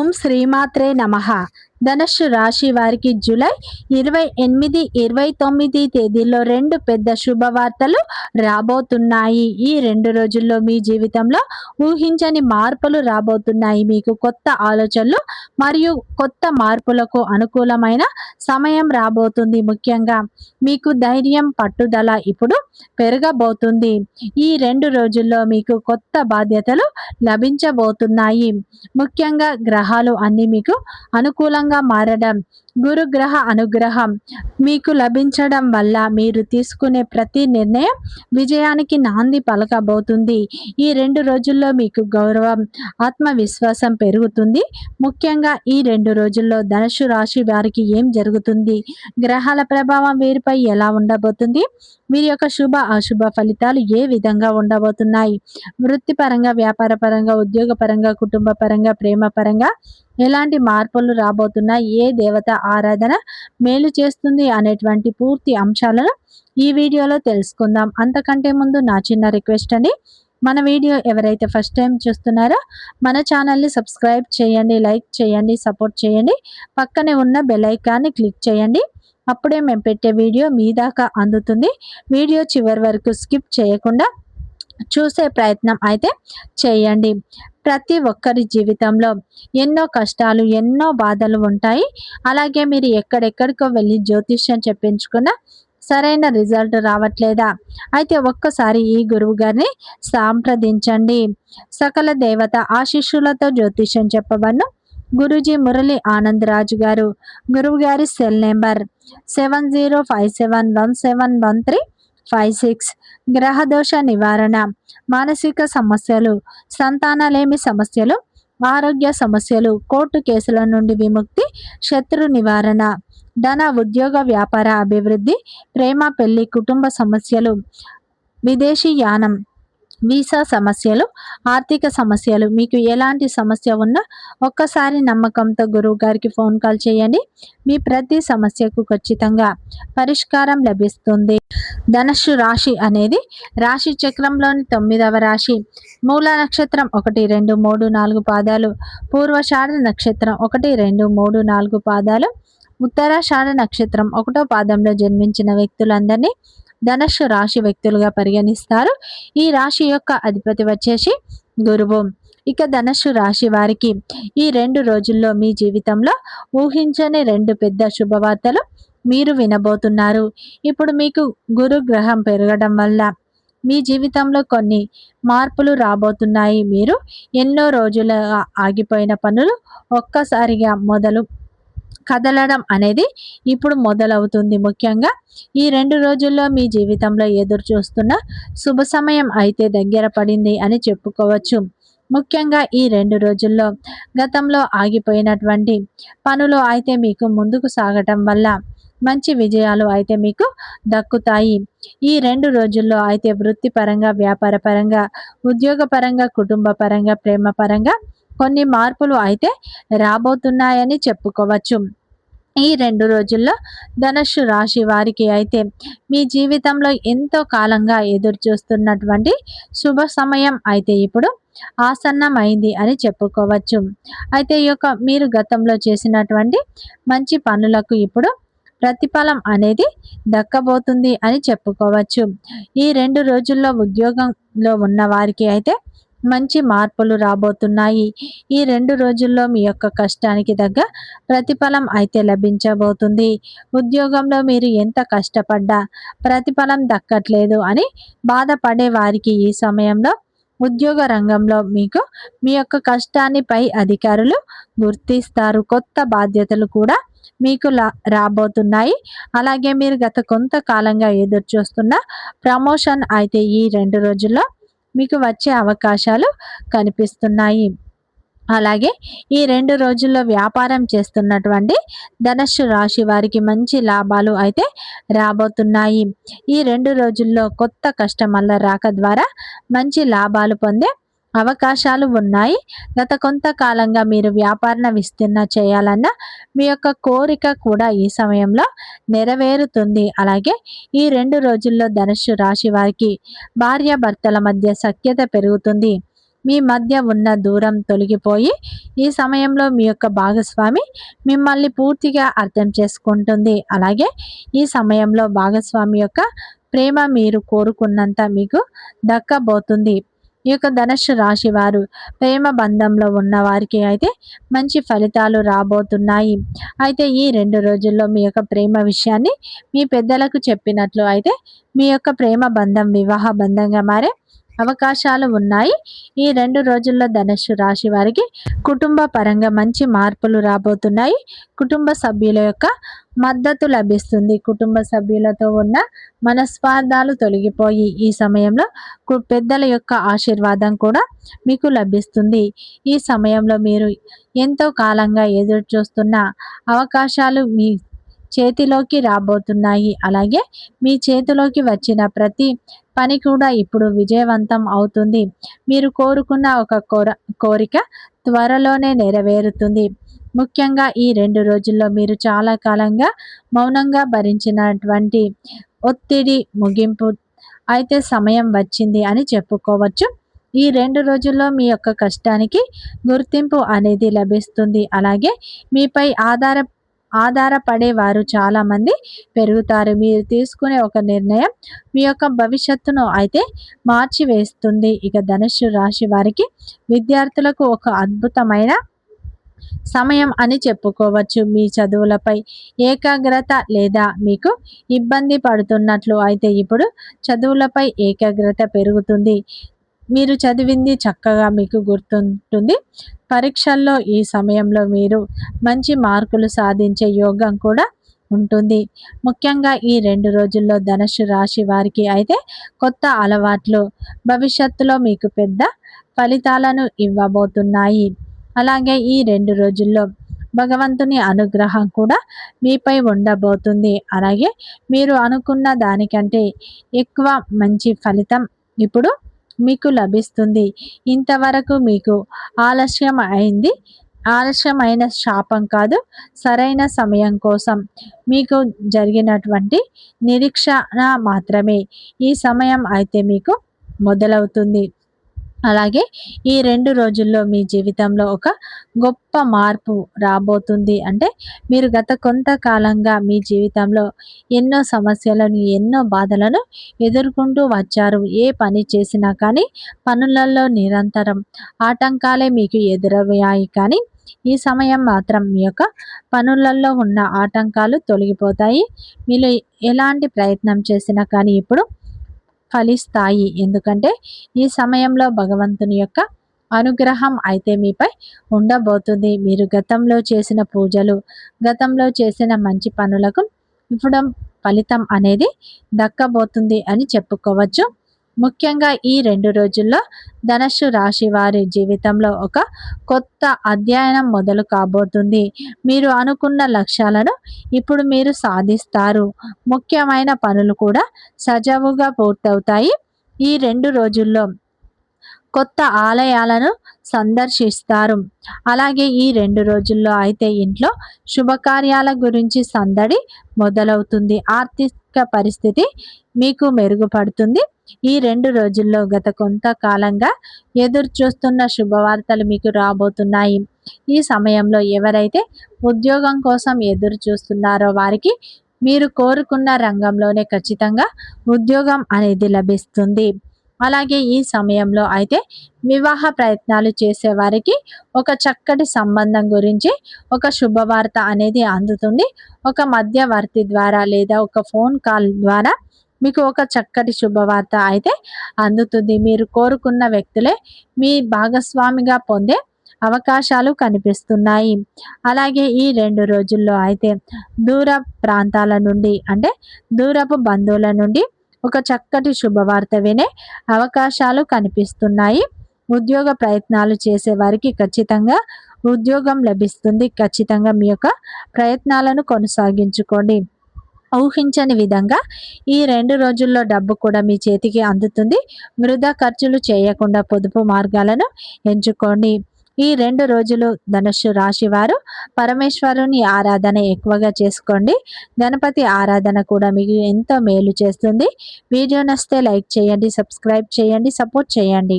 ఓం శ్రీమాత్రే నమః. ధనుస్సు రాశి వారికి జూలై 28, 29 తేదీల్లో రెండు పెద్ద శుభవార్తలు రాబోతున్నాయి. ఈ 2 రోజుల్లో మీ జీవితంలో ఊహించని మార్పులు రాబోతున్నాయి. మీకు కొత్త ఆలోచనలు మరియు కొత్త మార్పులకు అనుకూలమైన సమయం రాబోతుంది. ముఖ్యంగా మీకు ధైర్యం, పట్టుదల ఇప్పుడు పెరగబోతుంది. ఈ 2 రోజుల్లో మీకు కొత్త బాధ్యతలు లభించబోతున్నాయి. ముఖ్యంగా గ్రహాలు అన్ని మీకు అనుకూలంగా మారడం, గురుగ్రహ అనుగ్రహం మీకు లభించడం వల్ల మీరు తీసుకునే ప్రతి నిర్ణయం విజయానికి నాంది పలకబోతుంది. ఈ 2 రోజుల్లో మీకు గౌరవం, ఆత్మవిశ్వాసం పెరుగుతుంది. ముఖ్యంగా ఈ 2 రోజుల్లో ధనుస్సు రాశి వారికి ఏం జరుగుతుంది, గ్రహాల ప్రభావం వీరిపై ఎలా ఉండబోతుంది, వీరి యొక్క శుభ అశుభ ఫలితాలు ఏ విధంగా ఉండబోతున్నాయి, వృత్తిపరంగా, వ్యాపారపరంగా, ఉద్యోగపరంగా, కుటుంబ పరంగా, ప్రేమ పరంగా ఎలాంటి మార్పులు రాబోతున్నాయి, ఏ దేవత ఆరాధన మేలు చేస్తుంది అనేటువంటి పూర్తి అంశాలను ఈ వీడియోలో తెలుసుకుందాం. అంతకంటే ముందు నా చిన్న రిక్వెస్ట్ అండి, మన వీడియో ఎవరైతే ఫస్ట్ టైం చూస్తున్నారో మన ఛానల్ని సబ్స్క్రైబ్ చేయండి, లైక్ చేయండి, సపోర్ట్ చేయండి. పక్కనే ఉన్న బెల్ ఐకాన్ని క్లిక్ చేయండి. అప్పుడే మేము పెట్టే వీడియో మీ దాకా అందుతుంది. వీడియో చివరి వరకు స్కిప్ చేయకుండా చూసే ప్రయత్నం అయితే చేయండి. ప్రతి ఒక్కరి జీవితంలో ఎన్నో కష్టాలు, ఎన్నో బాధలు ఉంటాయి. అలాగే మీరు ఎక్కడెక్కడికో వెళ్ళి జ్యోతిష్యం చెప్పించుకున్న సరైన రిజల్ట్ రావట్లేదా? అయితే ఒక్కసారి ఈ గురువు గారిని సంప్రదించండి. సకల దేవత ఆశీస్సులతో జ్యోతిష్యం చెప్పబడును. గురూజీ మురళి ఆనంద్ రాజు గారు. గురువు గారి సెల్ నెంబర్ 7057171356. గ్రహదోష నివారణ, మానసిక సమస్యలు, సంతానలేమి సమస్యలు, ఆరోగ్య సమస్యలు, కోర్టు కేసుల నుండి విముక్తి, శత్రు నివారణ, ధన, ఉద్యోగ, వ్యాపార అభివృద్ధి, ప్రేమ, పెళ్లి, కుటుంబ సమస్యలు, విదేశీ యానం, వీసా సమస్యలు, ఆర్థిక సమస్యలు, మీకు ఎలాంటి సమస్య ఉన్నా ఒక్కసారి నమ్మకంతో గురువు గారికి ఫోన్ కాల్ చేయండి. మీ ప్రతి సమస్యకు ఖచ్చితంగా పరిష్కారం లభిస్తుంది. ధనుస్సు రాశి అనేది రాశి చక్రంలోని 9వ రాశి. మూల నక్షత్రం 1, 2, 3, 4 పాదాలు, పూర్వషాఢ నక్షత్రం 1, 2, 3, 4 పాదాలు, ఉత్తరాషాఢ నక్షత్రం 1వ పాదంలో జన్మించిన వ్యక్తులందరినీ ధనుస్సు రాశి వ్యక్తులుగా పరిగణిస్తారు. ఈ రాశి యొక్క అధిపతి వచ్చేసి గురువు. ఇక ధనుస్సు రాశి వారికి ఈ 2 రోజుల్లో మీ జీవితంలో ఊహించని 2 పెద్ద శుభవార్తలు మీరు వినబోతున్నారు. ఇప్పుడు మీకు గురు గ్రహం పెరగడం వల్ల మీ జీవితంలో కొన్ని మార్పులు రాబోతున్నాయి. మీరు ఎన్నో రోజులుగా ఆగిపోయిన పనులు ఒక్కసారిగా కదలడం అనేది ఇప్పుడు మొదలవుతుంది. ముఖ్యంగా ఈ 2 రోజుల్లో మీ జీవితంలో ఎదురు చూస్తున్న శుభ సమయం అయితే దగ్గర పడింది అని చెప్పుకోవచ్చు. ముఖ్యంగా ఈ 2 రోజుల్లో గతంలో ఆగిపోయినటువంటి పనులు అయితే మీకు ముందుకు సాగటం వల్ల మంచి విజయాలు అయితే మీకు దక్కుతాయి. ఈ 2 రోజుల్లో అయితే వృత్తిపరంగా, వ్యాపార పరంగా, ఉద్యోగ పరంగా, కుటుంబ పరంగా, ప్రేమ పరంగా కొన్ని మార్పులు అయితే రాబోతున్నాయని చెప్పుకోవచ్చు. ఈ 2 రోజుల్లో ధనుస్సు రాశి వారికి అయితే మీ జీవితంలో ఎంతో కాలంగా ఎదురు చూస్తున్నటువంటి శుభ సమయం అయితే ఇప్పుడు ఆసన్నమైంది అని చెప్పుకోవచ్చు. అయితే ఈ యొక్క మీరు గతంలో చేసినటువంటి మంచి పనులకు ఇప్పుడు ప్రతిఫలం అనేది దక్కబోతుంది అని చెప్పుకోవచ్చు. ఈ 2 రోజుల్లో ఉద్యోగంలో ఉన్న వారికి అయితే మంచి మార్పులు రాబోతున్నాయి. ఈ 2 రోజుల్లో మీ యొక్క కష్టానికి తగ్గ ప్రతిఫలం అయితే లభించబోతుంది. ఉద్యోగంలో మీరు ఎంత కష్టపడ్డా ప్రతిఫలం దక్కట్లేదు అని బాధపడే వారికి ఈ సమయంలో ఉద్యోగ రంగంలో మీకు మీ యొక్క కష్టాన్ని పై అధికారులు గుర్తిస్తారు. కొత్త బాధ్యతలు కూడా మీకు రాబోతున్నాయి. అలాగే మీరు గత కొంతకాలంగా ఎదురు చూస్తున్న ప్రమోషన్ అయితే ఈ 2 రోజుల్లో మీకు వచ్చే అవకాశాలు కనిపిస్తున్నాయి. అలాగే ఈ 2 రోజుల్లో వ్యాపారం చేస్తున్నటువంటి ధనుస్సు రాశి వారికి మంచి లాభాలు అయితే రాబోతున్నాయి. ఈ 2 రోజుల్లో కొత్త కస్టమర్ల రాక ద్వారా మంచి లాభాలు పొందే అవకాశాలు ఉన్నాయి. గత కొంతకాలంగా మీరు వ్యాపార విస్తరణ చేయాలన్న మీ యొక్క కోరిక కూడా ఈ సమయంలో నెరవేరుతుంది. అలాగే ఈ 2 రోజుల్లో ధనుస్సు రాశి వారికి భార్యాభర్తల మధ్య సఖ్యత పెరుగుతుంది. మీ మధ్య ఉన్న దూరం తొలగిపోయి ఈ సమయంలో మీ యొక్క భాగస్వామి మిమ్మల్ని పూర్తిగా అర్థం చేసుకుంటుంది. అలాగే ఈ సమయంలో భాగస్వామి యొక్క ప్రేమ మీరు కోరుకున్నంత మీకు దక్కబోతుంది. ఈ యొక్క ధనుస్సు రాశి వారు ప్రేమ బంధంలో ఉన్న వారికి అయితే మంచి ఫలితాలు రాబోతున్నాయి. అయితే ఈ 2 రోజుల్లో మీ యొక్క ప్రేమ విషయాన్ని మీ పెద్దలకు చెప్పినట్లు అయితే మీ యొక్క ప్రేమ బంధం వివాహ బంధంగా మారే అవకాశాలు ఉన్నాయి. ఈ 2 రోజుల్లో ధనుస్సు రాశి వారికి కుటుంబ పరంగా మంచి మార్పులు రాబోతున్నాయి. కుటుంబ సభ్యుల యొక్క మద్దతు లభిస్తుంది. కుటుంబ సభ్యులతో ఉన్న మనస్పార్థాలు తొలగిపోయి ఈ సమయంలో పెద్దల యొక్క ఆశీర్వాదం కూడా మీకు లభిస్తుంది. ఈ సమయంలో మీరు ఎంతో కాలంగా ఎదురు చూస్తున్న అవకాశాలు మీ చేతిలోకి రాబోతున్నాయి. అలాగే మీ చేతిలోకి వచ్చిన ప్రతి పని కూడా ఇప్పుడు విజయవంతం అవుతుంది. మీరు కోరుకున్న ఒక కోరిక త్వరలోనే నెరవేరుతుంది. ముఖ్యంగా ఈ 2 రోజుల్లో మీరు చాలా కాలంగా మౌనంగా భరించినటువంటి ఒత్తిడి ముగింపు అయితే సమయం వచ్చింది అని చెప్పుకోవచ్చు. ఈ 2 రోజుల్లో మీ యొక్క కష్టానికి గుర్తింపు అనేది లభిస్తుంది. అలాగే మీపై ఆధారపడేవారు చాలామంది పెరుగుతారు. మీరు తీసుకునే ఒక నిర్ణయం మీ యొక్క భవిష్యత్తును అయితే మార్చివేస్తుంది. ఇక ధనుస్సు రాశి వారికి విద్యార్థులకు ఒక అద్భుతమైన సమయం అని చెప్పుకోవచ్చు. మీ చదువులపై ఏకాగ్రత లేదా మీకు ఇబ్బంది పడుతున్నట్లు అయితే ఇప్పుడు చదువులపై ఏకాగ్రత పెరుగుతుంది. మీరు చదివింది చక్కగా మీకు గుర్తుంటుంది. పరీక్షల్లో ఈ సమయంలో మీరు మంచి మార్కులు సాధించే యోగం కూడా ఉంటుంది. ముఖ్యంగా ఈ 2 రోజుల్లో ధనుస్సు రాశి వారికి అయితే కొత్త అలవాట్లు భవిష్యత్తులో మీకు పెద్ద ఫలితాలను ఇవ్వబోతున్నాయి. అలాగే ఈ 2 రోజుల్లో భగవంతుని అనుగ్రహం కూడా మీపై ఉండబోతుంది. అలాగే మీరు అనుకున్న దానికంటే ఎక్కువ మంచి ఫలితం ఇప్పుడు మీకు లభిస్తుంది. ఇంతవరకు మీకు ఆలస్యమైన శాపం కాదు, సరైన సమయం కోసం మీకు జరిగినటువంటి నిరీక్షణ మాత్రమే ఈ సమయం అయితే మీకు మొదలవుతుంది. అలాగే ఈ 2 రోజుల్లో మీ జీవితంలో ఒక గొప్ప మార్పు రాబోతుంది. అంటే మీరు గత కొంతకాలంగా మీ జీవితంలో ఎన్నో సమస్యలను ఎన్నో బాధలను ఎదుర్కొంటూ వచ్చారు. ఏ పని చేసినా కానీ పనులలో నిరంతరం ఆటంకాలే మీకు ఎదురయ్యాయి. కానీ ఈ సమయం మాత్రం మీ యొక్క పనులలో ఉన్న ఆటంకాలు తొలగిపోతాయి. మీరు ఎలాంటి ప్రయత్నం చేసినా కానీ ఇప్పుడు ఫలిస్తాయి. ఎందుకంటే ఈ సమయంలో భగవంతుని యొక్క అనుగ్రహం అయితే మీపై ఉండబోతుంది. మీరు గతంలో చేసిన పూజలు, గతంలో చేసిన మంచి పనులకు ఇప్పుడు ఫలితం అనేది దక్కబోతుంది అని చెప్పుకోవచ్చు. ముఖ్యంగా ఈ 2 రోజుల్లో ధనుస్సు రాశి వారి జీవితంలో ఒక కొత్త అధ్యయనం మొదలు కాబోతుంది. మీరు అనుకున్న లక్ష్యాలను ఇప్పుడు మీరు సాధిస్తారు. ముఖ్యమైన పనులు కూడా సజావుగా పూర్తవుతాయి. ఈ 2 రోజుల్లో కొత్త ఆలయాలను సందర్శిస్తారు. అలాగే ఈ 2 రోజుల్లో అయితే ఇంట్లో శుభకార్యాల గురించి సందడి మొదలవుతుంది. ఆర్థిక పరిస్థితి మీకు మెరుగుపడుతుంది. ఈ 2 రోజుల్లో గత కొంతకాలంగా ఎదురు చూస్తున్న శుభవార్తలు మీకు రాబోతున్నాయి. ఈ సమయంలో ఎవరైతే ఉద్యోగం కోసం ఎదురు చూస్తున్నారో వారికి మీరు కోరుకున్న రంగంలోనే ఖచ్చితంగా ఉద్యోగం అనేది లభిస్తుంది. అలాగే ఈ సమయంలో అయితే వివాహ ప్రయత్నాలు చేసే వారికి ఒక చక్కటి సంబంధం గురించి ఒక శుభవార్త అనేది అందుతుంది. ఒక మధ్యవర్తి ద్వారా లేదా ఒక ఫోన్ కాల్ ద్వారా మీకు ఒక చక్కటి శుభవార్త అయితే అందుతుంది. మీరు కోరుకున్న వ్యక్తులే మీ భాగస్వామిగా పొందే అవకాశాలు కనిపిస్తున్నాయి. అలాగే ఈ 2 రోజుల్లో అయితే దూర ప్రాంతాల నుండి అంటే దూరపు బంధువుల నుండి ఒక చక్కటి శుభవార్త వినే అవకాశాలు కనిపిస్తున్నాయి. ఉద్యోగ ప్రయత్నాలు చేసే వారికి ఖచ్చితంగా ఉద్యోగం లభిస్తుంది. ఖచ్చితంగా మీ యొక్క ప్రయత్నాలను కొనసాగించుకోండి. ఊహించని విధంగా ఈ 2 రోజుల్లో డబ్బు కూడా మీ చేతికి అందుతుంది. వృధా ఖర్చులు చేయకుండా పొదుపు మార్గాలను ఎంచుకోండి. ఈ 2 రోజులు ధనుస్సు రాశి వారు పరమేశ్వరుని ఆరాధన ఎక్కువగా చేసుకోండి. గణపతి ఆరాధన కూడా మీకు ఎంతో మేలు చేస్తుంది. వీడియో నచ్చితే లైక్ చేయండి, సబ్స్క్రైబ్ చేయండి, సపోర్ట్ చేయండి.